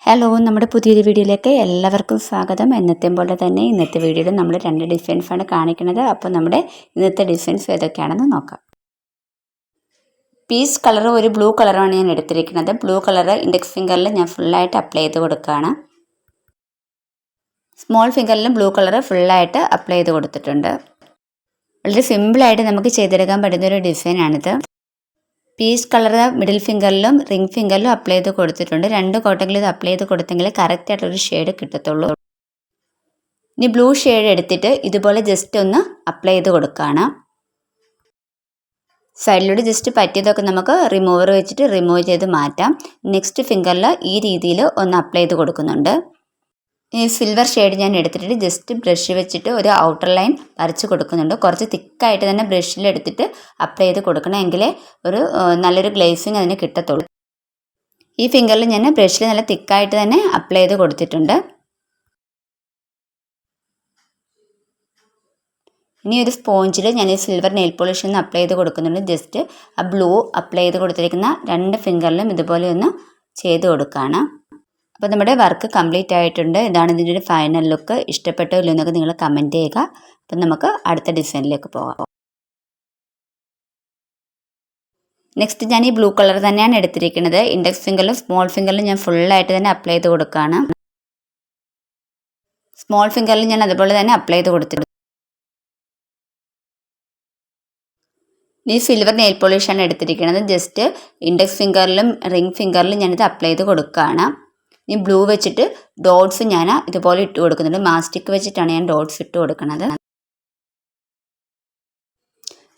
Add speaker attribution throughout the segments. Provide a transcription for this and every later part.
Speaker 1: Hello, നമ്മുടെ പുതിയൊരു വീഡിയോയിലേക്ക് എല്ലാവർക്കും സ്വാഗതം. എന്നത്തെയും പോലെ തന്നെ ഇന്നത്തെ വീഡിയോയിൽ നമ്മൾ 2 ഡിസൈൻസാണ് കാണിക്കുന്നത്. അപ്പോൾ നമ്മുടെ ഇന്നത്തെ ഡിസൈൻസ് ഏതൊക്കെയാണെന്ന് നോക്കാം. പീച്ച് കളർ ഒരു ബ്ലൂ കളറാണ് ഞാൻ എടുത്തിരിക്കുന്നത്. ബ്ലൂ കളർ ഇൻഡെക്സ് ഫിംഗറിൽ ഞാൻ ഫുള്ളായിട്ട് അപ്ലൈ ചെയ്ത് കൊടുക്കുകയാണ്. സ്മോൾ ഫിംഗറിലും ബ്ലൂ കളർ ഫുള്ളായിട്ട് അപ്ലൈ ചെയ്ത് കൊടുത്തിട്ടുണ്ട്. വളരെ സിമ്പിളായിട്ട് നമുക്ക് ചെയ്തെടുക്കാൻ പറ്റുന്നൊരു ഡിസൈനാണിത്. പീച്ച് കളർ മിഡിൽ ഫിംഗറിലും റിംഗ് ഫിംഗറിലും അപ്ലൈ ചെയ്ത് കൊടുത്തിട്ടുണ്ട്. 2 കോട്ടെങ്കിലും ഇത് അപ്ലൈ ചെയ്ത് കൊടുത്തെങ്കിൽ കറക്റ്റായിട്ടൊരു ഷെയ്ഡ് കിട്ടത്തുള്ളൂ. ഇനി ബ്ലൂ ഷെയ്ഡ് എടുത്തിട്ട് ഇതുപോലെ ജസ്റ്റ് ഒന്ന് അപ്ലൈ ചെയ്ത് കൊടുക്കുകയാണ്. സൈഡിലൂടെ ജസ്റ്റ് പറ്റിയതൊക്കെ നമുക്ക് റിമൂവർ വെച്ചിട്ട് റിമൂവ് ചെയ്ത് മാറ്റാം. നെക്സ്റ്റ് ഫിംഗറിൽ ഈ രീതിയിൽ ഒന്ന് അപ്ലൈ ചെയ്ത് കൊടുക്കുന്നുണ്ട്. ഈ സിൽവർ ഷെയ്ഡ് ഞാൻ എടുത്തിട്ട് ജസ്റ്റ് ബ്രഷ് വെച്ചിട്ട് ഒരു ഔട്ടർ ലൈൻ വരച്ച് കൊടുക്കുന്നുണ്ട്. കുറച്ച് തിക്കായിട്ട് തന്നെ ബ്രഷിൽ എടുത്തിട്ട് അപ്ലൈ ചെയ്ത് കൊടുക്കണം, എങ്കിലേ ഒരു നല്ലൊരു ഗ്ലേസിങ് അതിന് കിട്ടത്തുള്ളൂ. ഈ ഫിംഗറിൽ ഞാൻ ബ്രഷിൽ നല്ല തിക്കായിട്ട് തന്നെ അപ്ലൈ ചെയ്ത് കൊടുത്തിട്ടുണ്ട്. ഇനി ഒരു സ്പോഞ്ചിൽ ഞാൻ ഈ സിൽവർ നെയിൽ പോളിഷ് ഒന്ന് അപ്ലൈ ചെയ്ത് കൊടുക്കുന്നുണ്ട്. ജസ്റ്റ് ആ ബ്ലൂ അപ്ലൈ ചെയ്ത് കൊടുത്തിരിക്കുന്ന 2 ഫിംഗറിലും ഇതുപോലെ ഒന്ന് ചെയ്ത് കൊടുക്കുകയാണ്. അപ്പോൾ നമ്മുടെ വർക്ക് കംപ്ലീറ്റ് ആയിട്ടുണ്ട്. ഇതാണ് ഇതിൻ്റെ ഒരു ഫൈനൽ ലുക്ക്. ഇഷ്ടപ്പെട്ടോ ഇല്ലയോ എന്നൊക്കെ നിങ്ങൾ കമൻറ്റ് ചെയ്യുക. അപ്പം നമുക്ക് അടുത്ത ഡിസൈനിലേക്ക് പോകാം. നെക്സ്റ്റ് ഞാൻ ഈ ബ്ലൂ കളർ തന്നെയാണ് എടുത്തിരിക്കുന്നത്. ഇൻഡെക്സ് ഫിംഗറിലും സ്മോൾ ഫിംഗറിലും ഞാൻ ഫുള്ളായിട്ട് തന്നെ അപ്ലൈ ചെയ്ത് കൊടുക്കുകയാണ്. സ്മോൾ ഫിംഗറിൽ ഞാൻ അതുപോലെ തന്നെ അപ്ലൈ ചെയ്ത് കൊടുത്തിട്ടുണ്ട്. ഈ സിൽവർ നെയിൽ പോളിഷാണ് എടുത്തിരിക്കുന്നത്. ജസ്റ്റ് ഇൻഡെക്സ് ഫിംഗറിലും റിംഗ് ഫിംഗറിലും ഞാനിത് അപ്ലൈ ചെയ്ത് കൊടുക്കുകയാണ്. ഈ ബ്ലൂ വെച്ചിട്ട് ഡോട്ട്സ് ഞാൻ ഇതുപോലെ ഇട്ട് കൊടുക്കുന്നുണ്ട്. മാസ്റ്റിക് വെച്ചിട്ടാണ് ഞാൻ ഡോട്ട്സ് ഇട്ട് കൊടുക്കുന്നത്.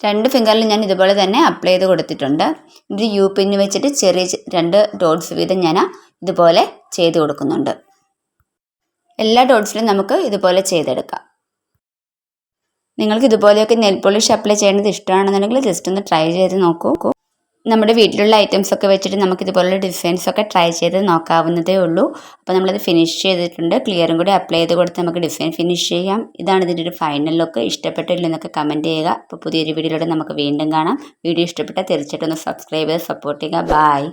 Speaker 1: 2 ഫിംഗറിൽ ഞാൻ ഇതുപോലെ തന്നെ അപ്ലൈ ചെയ്ത് കൊടുത്തിട്ടുണ്ട്. ഇത് യു പിന്ന് വെച്ചിട്ട് ചെറിയ 2 ഡോട്ട്സ് വീതം ഞാൻ ഇതുപോലെ ചെയ്ത് കൊടുക്കുന്നുണ്ട്. എല്ലാ ഡോട്ട്സിലും നമുക്ക് ഇതുപോലെ ചെയ്തെടുക്കാം. നിങ്ങൾക്ക് ഇതുപോലെയൊക്കെ നെയിൽ പോളിഷ് അപ്ലൈ ചെയ്യുന്നത് ഇഷ്ടമാണെന്നുണ്ടെങ്കിൽ ജസ്റ്റ് ഒന്ന് ട്രൈ ചെയ്ത് നോക്കൂ. നമ്മുടെ വീട്ടിലുള്ള ഐറ്റംസൊക്കെ വെച്ചിട്ട് നമുക്ക് ഇതുപോലുള്ള ഡിസൈൻസൊക്കെ ട്രൈ ചെയ്ത് നോക്കാവുന്നതേ ഉള്ളൂ. അപ്പോൾ നമ്മളത് ഫിനിഷ് ചെയ്തിട്ടുണ്ട്. ക്ലിയറും കൂടി അപ്ലൈ ചെയ്ത് കൊടുത്ത് നമുക്ക് ഡിസൈൻ ഫിനിഷ് ചെയ്യാം. ഇതാണ് ഇതിൻ്റെ ഒരു ഫൈനൽ ലുക്ക്. ഇഷ്ടപ്പെട്ടില്ല എന്നൊക്കെ കമൻറ്റ് ചെയ്യുക. അപ്പോൾ പുതിയൊരു വീഡിയോയിലൂടെ നമുക്ക് വീണ്ടും കാണാം. വീഡിയോ ഇഷ്ടപ്പെട്ടാൽ തീർച്ചയായിട്ടും ഒന്ന് സബ്സ്ക്രൈബ് ചെയ്ത് സപ്പോർട്ട് ചെയ്യുക. ബൈ.